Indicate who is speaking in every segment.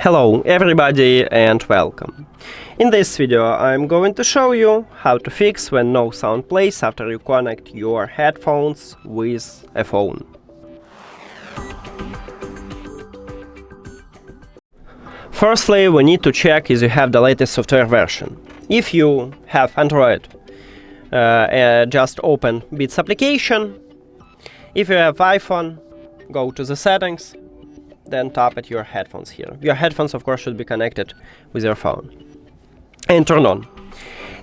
Speaker 1: Hello everybody and welcome. In this video I'm going to show you how to fix when no sound plays after you connect your headphones with a phone. Firstly, we need to check if you have the latest software version. If you have Android, just open Beats application. If you have iPhone, go to the settings. Then tap at your headphones here. Your headphones, of course, should be connected with your phone. And turn on.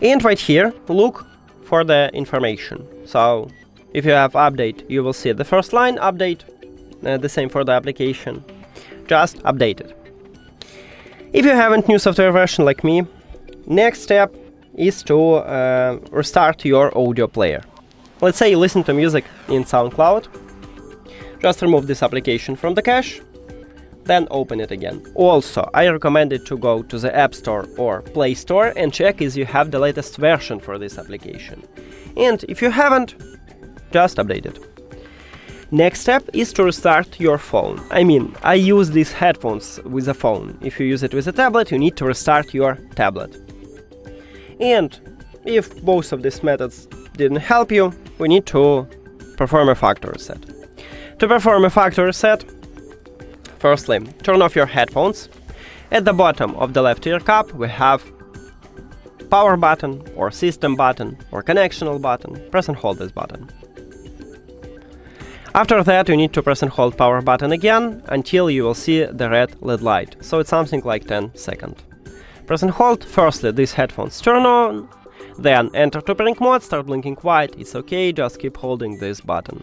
Speaker 1: And right here, look for the information. So, if you have update, you will see the first line update. The same for the application. Just update it. If you haven't new software version like me, next step is to restart your audio player. Let's say you listen to music in SoundCloud. Just remove this application from the cache. Then open it again. Also, I recommend it to go to the App Store or Play Store and check if you have the latest version for this application. And if you haven't, just update it. Next step is to restart your phone. I use these headphones with a phone. If you use it with a tablet, you need to restart your tablet. And if both of these methods didn't help you, we need to perform a factory reset. To perform a factory reset, firstly, turn off your headphones. At the bottom of the left ear cup we have power button or system button or connectional button. Press and hold this button. After that you need to press and hold power button again until you will see the red LED light. So it's something like 10 seconds. Press and hold. Firstly, these headphones turn on. Then enter to pairing mode, start blinking white. It's okay, just keep holding this button.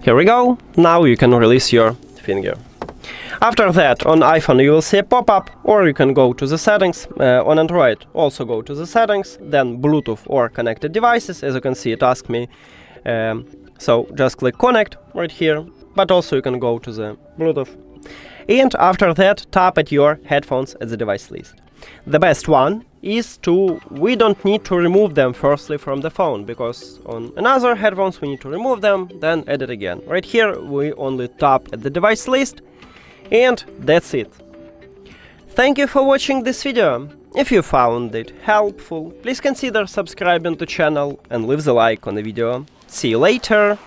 Speaker 1: Here we go. Now you can release your finger. After that, on iPhone you will see a pop-up, or you can go to the settings. On Android, also go to the settings, then Bluetooth or connected devices. As you can see, it asks me. So just click connect right here, but also you can go to the Bluetooth. And after that, tap at your headphones at the device list. The best one is we don't need to remove them firstly from the phone, because on another headphones we need to remove them, then add it again. Right here we only tap at the device list, and that's it. Thank you for watching this video. If you found it helpful, please consider subscribing to the channel and leave the like on the video. See you later!